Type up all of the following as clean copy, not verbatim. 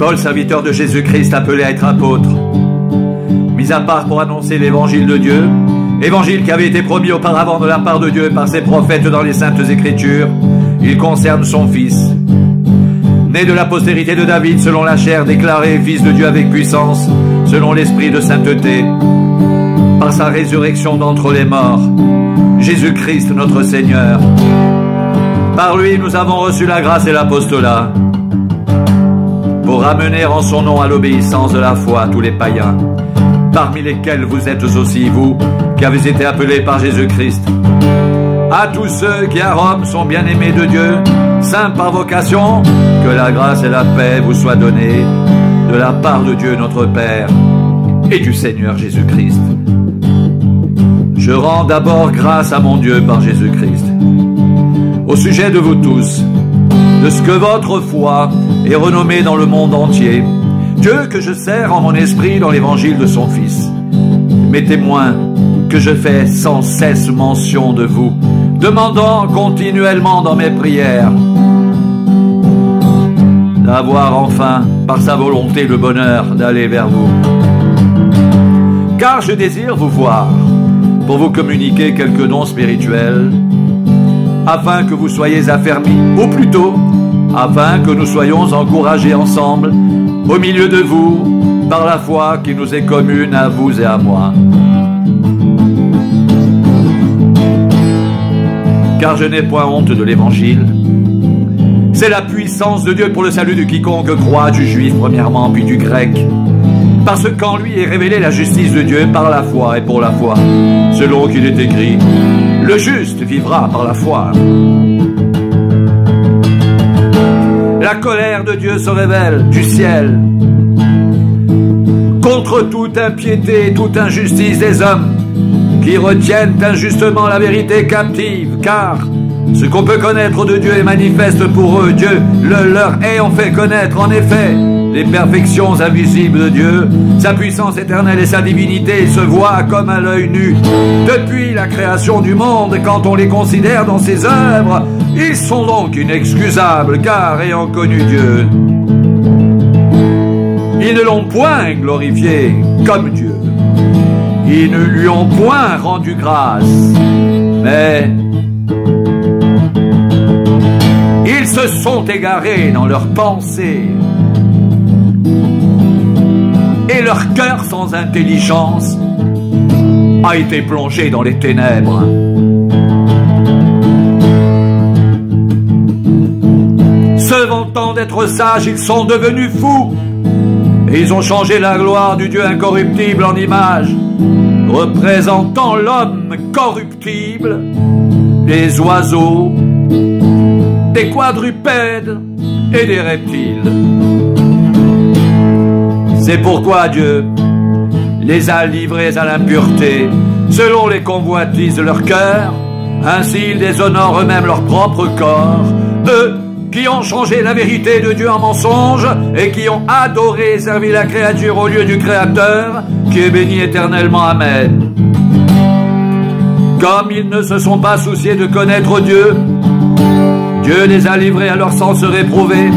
Paul, serviteur de Jésus-Christ, appelé à être apôtre, mis à part pour annoncer l'évangile de Dieu, évangile qui avait été promis auparavant de la part de Dieu par ses prophètes dans les Saintes Écritures. Il concerne son Fils, né de la postérité de David selon la chair, déclaré Fils de Dieu avec puissance, selon l'esprit de sainteté, par sa résurrection d'entre les morts, Jésus-Christ notre Seigneur. Par lui, nous avons reçu la grâce et l'apostolat, pour ramener en son nom à l'obéissance de la foi tous les païens, parmi lesquels vous êtes aussi, vous, qui avez été appelés par Jésus-Christ. À tous ceux qui à Rome sont bien-aimés de Dieu, saints par vocation, que la grâce et la paix vous soient données de la part de Dieu notre Père et du Seigneur Jésus-Christ. Je rends d'abord grâce à mon Dieu par Jésus-Christ, au sujet de vous tous, de ce que votre foi est renommée dans le monde entier, Dieu que je sers en mon esprit dans l'évangile de son Fils, mes témoins, que je fais sans cesse mention de vous, demandant continuellement dans mes prières d'avoir enfin, par sa volonté, le bonheur d'aller vers vous. Car je désire vous voir, pour vous communiquer quelques dons spirituels, afin que vous soyez affermis, ou plutôt, afin que nous soyons encouragés ensemble, au milieu de vous, par la foi qui nous est commune à vous et à moi. Car je n'ai point honte de l'Évangile. C'est la puissance de Dieu pour le salut de quiconque croit, du juif premièrement, puis du grec. Parce qu'en lui est révélée la justice de Dieu par la foi et pour la foi, selon qu'il est écrit, le juste vivra par la foi. La colère de Dieu se révèle du ciel contre toute impiété et toute injustice des hommes qui retiennent injustement la vérité captive, car ce qu'on peut connaître de Dieu est manifeste pour eux, Dieu le leur ayant fait connaître. En effet, les perfections invisibles de Dieu, sa puissance éternelle et sa divinité se voient comme à l'œil nu. Depuis la création du monde, quand on les considère dans ses œuvres, ils sont donc inexcusables, car ayant connu Dieu, ils ne l'ont point glorifié comme Dieu. Ils ne lui ont point rendu grâce, mais ils se sont égarés dans leurs pensées, et leur cœur sans intelligence a été plongé dans les ténèbres. Se vantant d'être sages, ils sont devenus fous, et ils ont changé la gloire du Dieu incorruptible en image, représentant l'homme corruptible, les oiseaux, des quadrupèdes et des reptiles. C'est pourquoi Dieu les a livrés à l'impureté, selon les convoitises de leur cœur. Ainsi ils déshonorent eux-mêmes leur propre corps, eux qui ont changé la vérité de Dieu en mensonge et qui ont adoré et servi la créature au lieu du Créateur, qui est béni éternellement. Amen. Comme ils ne se sont pas souciés de connaître Dieu, Dieu les a livrés à leur sens réprouvé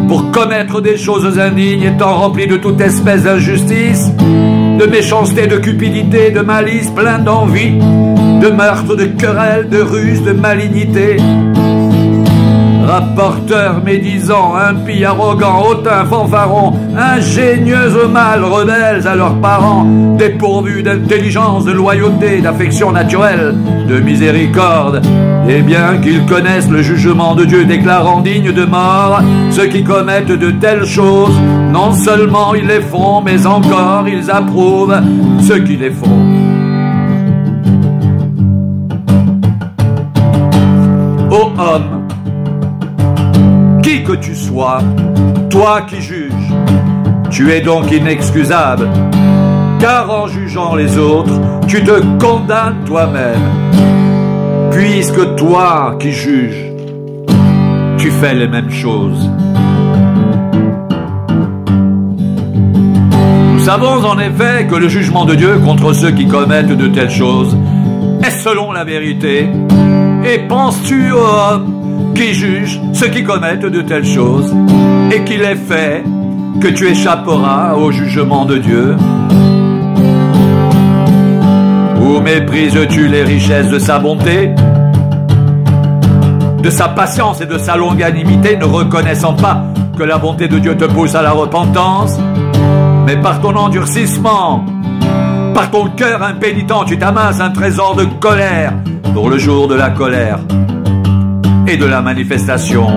pour commettre des choses indignes, étant remplis de toute espèce d'injustice, de méchanceté, de cupidité, de malice, plein d'envie, de meurtre, de querelle, de ruse, de malignité, rapporteurs médisants, impies, arrogants, hautains, fanfarons, ingénieux au mal, rebelles à leurs parents, dépourvus d'intelligence, de loyauté, d'affection naturelle, de miséricorde, et bien qu'ils connaissent le jugement de Dieu déclarant dignes de mort ceux qui commettent de telles choses, non seulement ils les font, mais encore ils approuvent ceux qui les font. Ô homme, qui que tu sois, toi qui juges, tu es donc inexcusable, car en jugeant les autres, tu te condamnes toi-même, puisque toi qui juges, tu fais les mêmes choses. Nous savons en effet que le jugement de Dieu contre ceux qui commettent de telles choses est selon la vérité. Et penses-tu, ô homme, qui juge ceux qui commettent de telles choses, et qui les fait que tu échapperas au jugement de Dieu? Ou méprises-tu les richesses de sa bonté, de sa patience et de sa longanimité, ne reconnaissant pas que la bonté de Dieu te pousse à la repentance, mais par ton endurcissement, par ton cœur impénitent, tu t'amasses un trésor de colère pour le jour de la colère et de la manifestation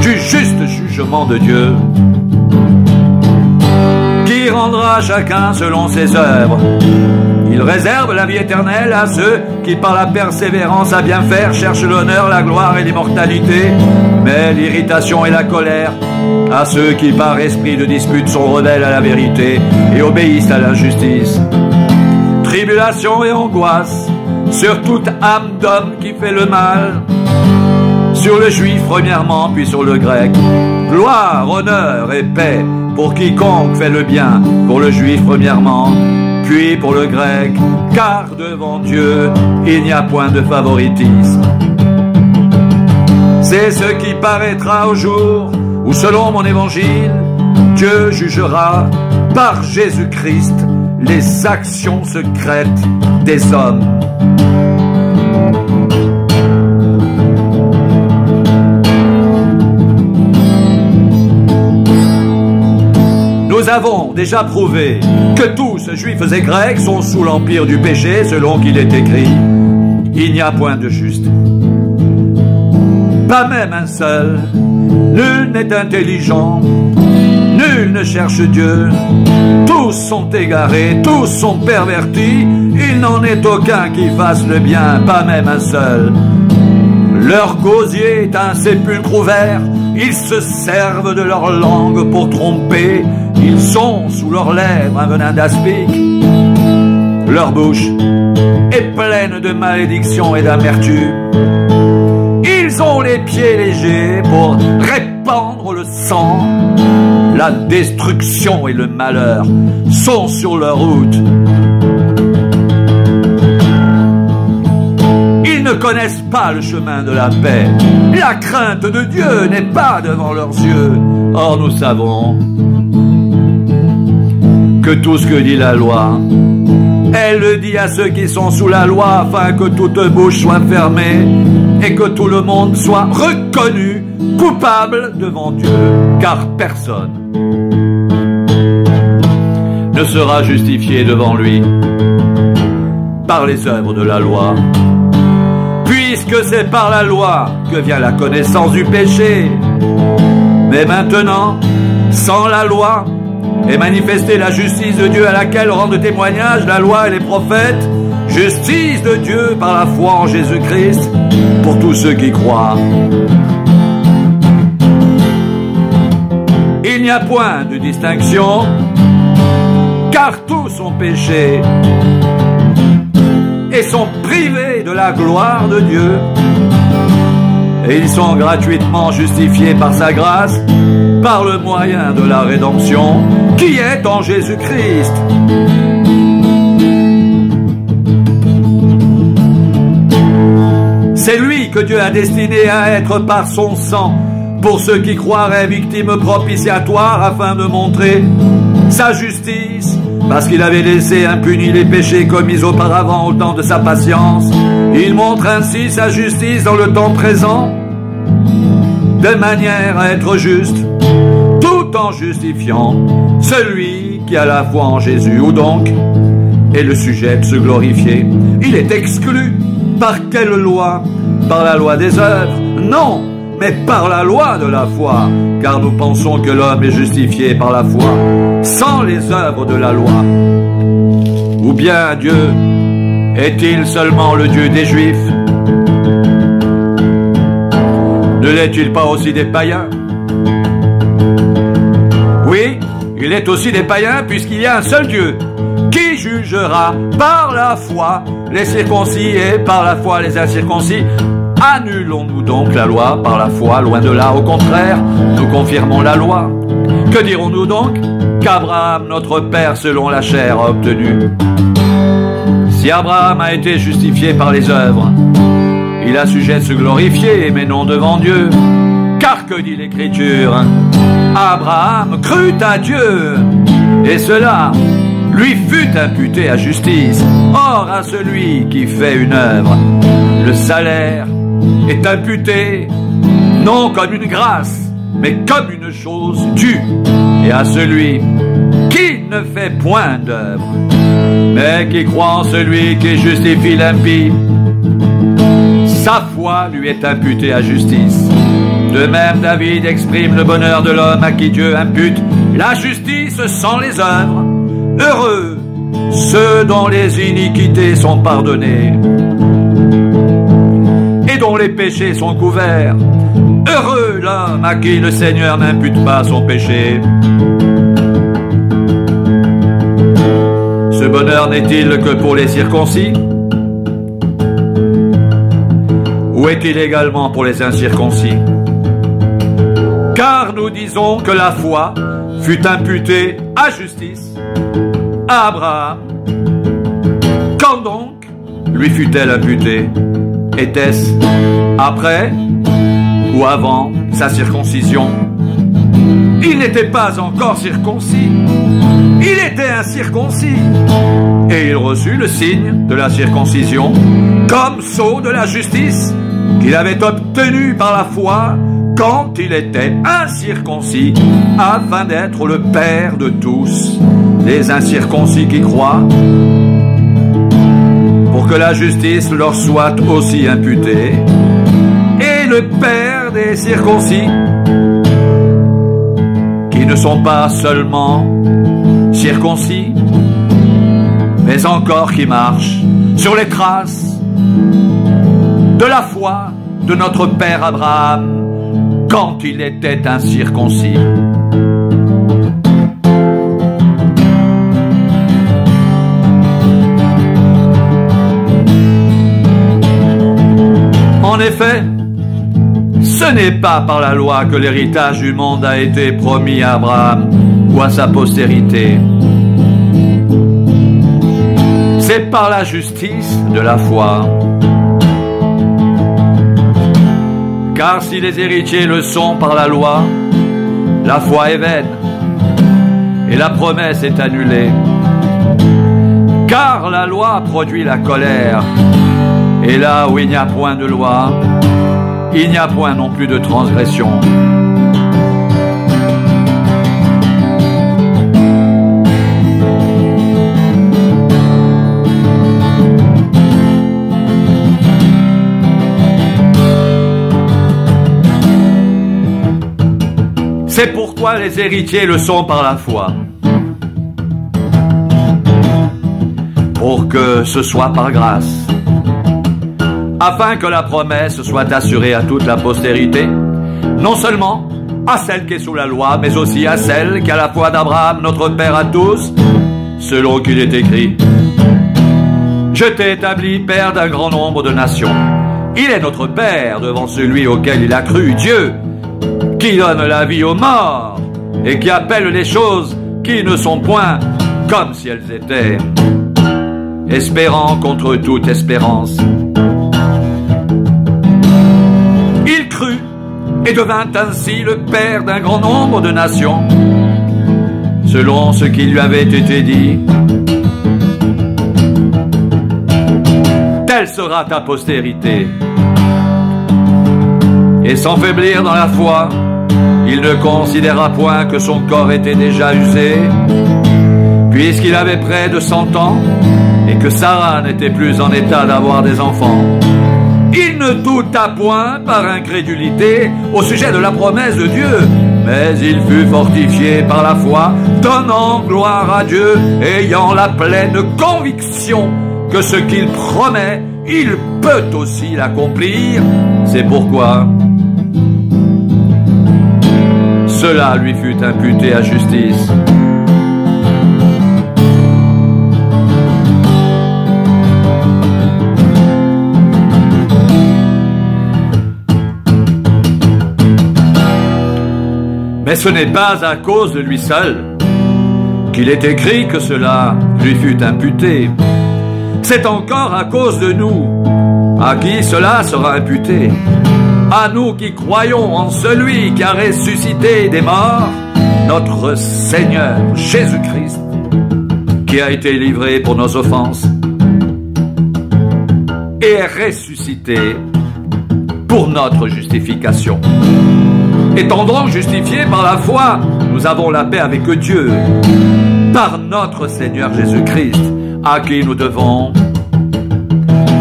du juste jugement de Dieu, qui rendra chacun selon ses œuvres. Il réserve la vie éternelle à ceux qui, par la persévérance à bien faire, cherchent l'honneur, la gloire et l'immortalité, mais l'irritation et la colère à ceux qui, par esprit de dispute, sont rebelles à la vérité et obéissent à l'injustice. Tribulation et angoisse sur toute âme d'homme qui fait le mal, sur le juif premièrement, puis sur le grec. Gloire, honneur et paix pour quiconque fait le bien, pour le juif premièrement, puis pour le grec, car devant Dieu, il n'y a point de favoritisme. C'est ce qui paraîtra au jour où, selon mon évangile, Dieu jugera par Jésus-Christ les actions secrètes des hommes. Nous avons déjà prouvé que tous, juifs et grecs, sont sous l'empire du péché, selon qu'il est écrit. Il n'y a point de juste, pas même un seul. Nul n'est intelligent, nul ne cherche Dieu. Tous sont égarés, tous sont pervertis. Il n'en est aucun qui fasse le bien, pas même un seul. Leur gosier est un sépulcre ouvert. Ils se servent de leur langue pour tromper. Ils sont sous leurs lèvres un venin d'aspic. Leur bouche est pleine de malédiction et d'amertume. Ils ont les pieds légers pour répandre le sang. La destruction et le malheur sont sur leur route. Ils ne connaissent pas le chemin de la paix. La crainte de Dieu n'est pas devant leurs yeux. Or nous savons que tout ce que dit la loi, elle le dit à ceux qui sont sous la loi, afin que toute bouche soit fermée et que tout le monde soit reconnu coupable devant Dieu, car personne ne sera justifié devant lui par les œuvres de la loi, puisque c'est par la loi que vient la connaissance du péché. Mais maintenant, sans la loi, est manifestée la justice de Dieu, à laquelle rendent témoignage la loi et les prophètes, justice de Dieu par la foi en Jésus-Christ pour tous ceux qui croient. Il n'y a point de distinction, car tous ont péché et sont privés de la gloire de Dieu, et ils sont gratuitement justifiés par sa grâce, par le moyen de la rédemption qui est en Jésus-Christ. C'est lui que Dieu a destiné à être par son sang pour ceux qui croiraient victimes propitiatoires, afin de montrer sa justice, parce qu'il avait laissé impunis les péchés commis auparavant au temps de sa patience. Il montre ainsi sa justice dans le temps présent, de manière à être juste, tout en justifiant celui qui a la foi en Jésus. Où donc est le sujet de se glorifier? Il est exclu. Par quelle loi? Par la loi des œuvres? Non, mais par la loi de la foi, car nous pensons que l'homme est justifié par la foi, sans les œuvres de la loi. Ou bien Dieu est-il seulement le Dieu des Juifs? Ne l'est-il pas aussi des païens? Oui, il est aussi des païens, puisqu'il y a un seul Dieu qui jugera par la foi les circoncis et par la foi les incirconcis. Annulons-nous donc la loi par la foi? Loin de là, au contraire, nous confirmons la loi. Que dirons-nous donc? Qu'Abraham, notre père selon la chair, a obtenu. Si Abraham a été justifié par les œuvres, il a sujet de se glorifier, mais non devant Dieu. Car que dit l'Écriture? Abraham crut à Dieu, et cela lui fut imputé à justice. Or, à celui qui fait une œuvre, le salaire est imputé, non comme une grâce, mais comme une chose due. Et à celui qui ne fait point d'œuvre, mais qui croit en celui qui justifie l'impie, sa foi lui est imputée à justice. De même, David exprime le bonheur de l'homme à qui Dieu impute la justice sans les œuvres. Heureux ceux dont les iniquités sont pardonnées et dont les péchés sont couverts. Heureux l'homme à qui le Seigneur n'impute pas son péché. Ce bonheur n'est-il que pour les circoncis? Ou est-il également pour les incirconcis? Car nous disons que la foi fut imputée à justice à Abraham. Quand donc lui fut-elle imputée? Était-ce après ou avant sa circoncision? Il n'était pas encore circoncis. Il était incirconcis. Et il reçut le signe de la circoncision comme sceau de la justice qu'il avait obtenu par la foi quand il était incirconcis, afin d'être le Père de tous les incirconcis qui croient, pour que la justice leur soit aussi imputée, et le Père des circoncis, qui ne sont pas seulement circoncis, mais encore qui marchent sur les traces de la foi de notre Père Abraham, quand il était incirconcis. En effet, ce n'est pas par la loi que l'héritage du monde a été promis à Abraham ou à sa postérité. C'est par la justice de la foi. Car si les héritiers le sont par la loi, la foi est vaine et la promesse est annulée. Car la loi produit la colère, et là où il n'y a point de loi, il n'y a point non plus de transgression. C'est pourquoi les héritiers le sont par la foi. Pour que ce soit par grâce, afin que la promesse soit assurée à toute la postérité, non seulement à celle qui est sous la loi, mais aussi à celle qui a la foi d'Abraham, notre Père à tous, selon qu'il est écrit: Je t'ai établi Père d'un grand nombre de nations. Il est notre Père devant celui auquel il a cru, Dieu, qui donne la vie aux morts et qui appelle les choses qui ne sont point comme si elles étaient, espérant contre toute espérance. Il crut et devint ainsi le Père d'un grand nombre de nations, selon ce qui lui avait été dit. Telle sera ta postérité. Et sans faiblir dans la foi, il ne considéra point que son corps était déjà usé, puisqu'il avait près de 100 ans, et que Sarah n'était plus en état d'avoir des enfants. Il ne douta point par incrédulité au sujet de la promesse de Dieu, mais il fut fortifié par la foi, donnant gloire à Dieu, ayant la pleine conviction que ce qu'il promet, il peut aussi l'accomplir. C'est pourquoi cela lui fut imputé à justice. Mais ce n'est pas à cause de lui seul qu'il est écrit que cela lui fut imputé. C'est encore à cause de nous, à qui cela sera imputé. À nous qui croyons en celui qui a ressuscité des morts notre Seigneur Jésus-Christ, qui a été livré pour nos offenses et est ressuscité pour notre justification. Étant donc justifiés par la foi, nous avons la paix avec Dieu, par notre Seigneur Jésus-Christ, à qui nous devons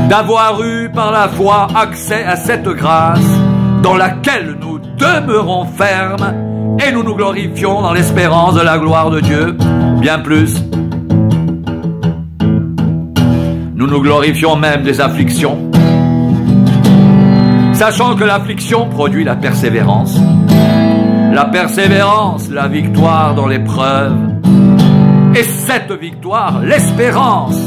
d'avoir eu par la foi accès à cette grâce dans laquelle nous demeurons fermes et nous nous glorifions dans l'espérance de la gloire de Dieu. Bien plus, nous nous glorifions même des afflictions, sachant que l'affliction produit la persévérance, la victoire dans l'épreuve, et cette victoire, l'espérance.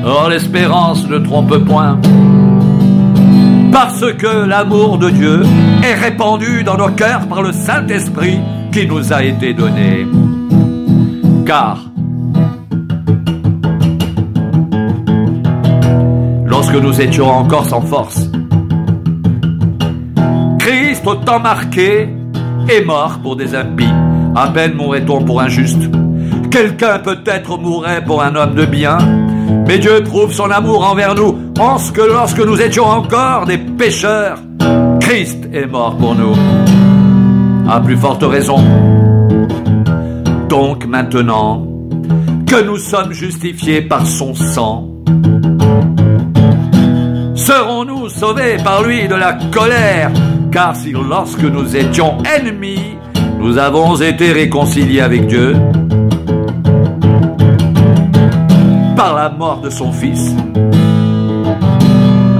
Or l'espérance ne trompe point, parce que l'amour de Dieu est répandu dans nos cœurs par le Saint-Esprit qui nous a été donné. Car lorsque nous étions encore sans force, Christ, au temps marqué, est mort pour des impies. À peine mourrait-on pour un juste. Quelqu'un peut-être mourrait pour un homme de bien, mais Dieu prouve son amour envers nous en ce que lorsque nous étions encore des pécheurs, Christ est mort pour nous. À plus forte raison, donc maintenant que nous sommes justifiés par son sang, serons-nous sauvés par lui de la colère? Car si lorsque nous étions ennemis, nous avons été réconciliés avec Dieu par la mort de son Fils,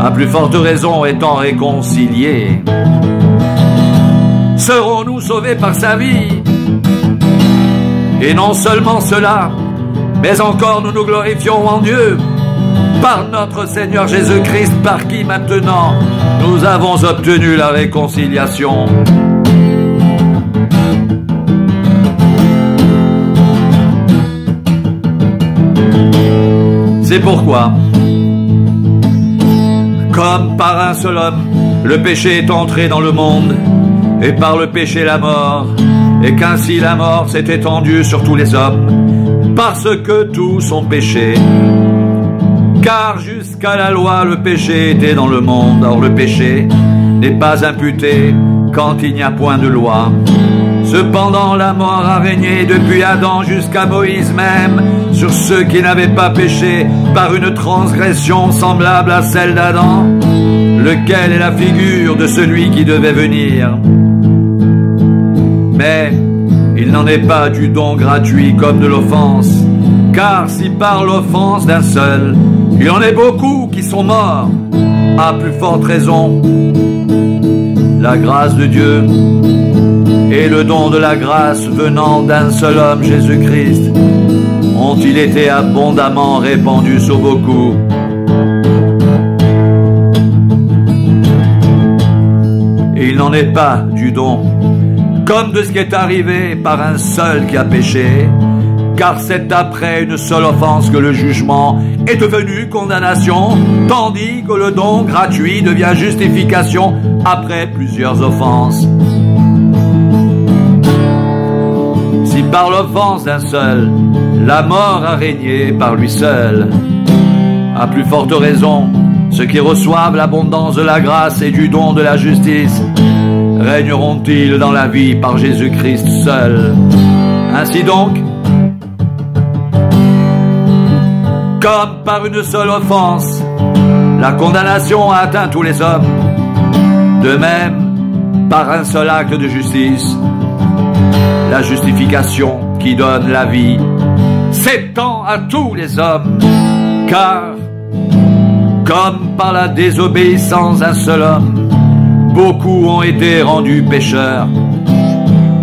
à plus forte raison étant réconciliés, serons-nous sauvés par sa vie? Et non seulement cela, mais encore nous nous glorifions en Dieu par notre Seigneur Jésus-Christ, par qui maintenant nous avons obtenu la réconciliation. C'est pourquoi, comme par un seul homme, le péché est entré dans le monde, et par le péché la mort, et qu'ainsi la mort s'est étendue sur tous les hommes, parce que tous ont péché. Car jusqu'à la loi, le péché était dans le monde. Or le péché n'est pas imputé quand il n'y a point de loi. Cependant la mort a régné depuis Adam jusqu'à Moïse même sur ceux qui n'avaient pas péché par une transgression semblable à celle d'Adam, lequel est la figure de celui qui devait venir. Mais il n'en est pas du don gratuit comme de l'offense, car si par l'offense d'un seul, il en est beaucoup qui sont morts, à plus forte raison, la grâce de Dieu et le don de la grâce venant d'un seul homme, Jésus-Christ, ont-ils été abondamment répandus sur beaucoup. Et il n'en est pas du don, comme de ce qui est arrivé par un seul qui a péché, car c'est après une seule offense que le jugement est devenu condamnation, tandis que le don gratuit devient justification après plusieurs offenses. Si par l'offense d'un seul, la mort a régné par lui seul, à plus forte raison, ceux qui reçoivent l'abondance de la grâce et du don de la justice régneront-ils dans la vie par Jésus-Christ seul. Ainsi donc, comme par une seule offense, la condamnation a atteint tous les hommes, de même, par un seul acte de justice, la justification qui donne la vie s'étend à tous les hommes, car, comme par la désobéissance d'un seul homme, beaucoup ont été rendus pécheurs,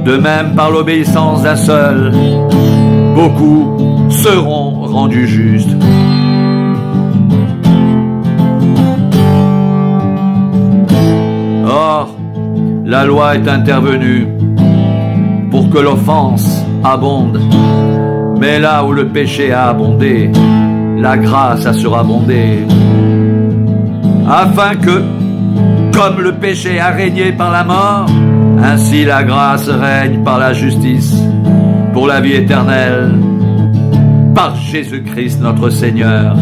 de même par l'obéissance d'un seul, beaucoup seront rendus justes. Or, la loi est intervenue pour que l'offense abonde, mais là où le péché a abondé, la grâce a surabondé, afin que, Comme le péché a régné par la mort, ainsi la grâce règne par la justice, pour la vie éternelle, par Jésus-Christ notre Seigneur.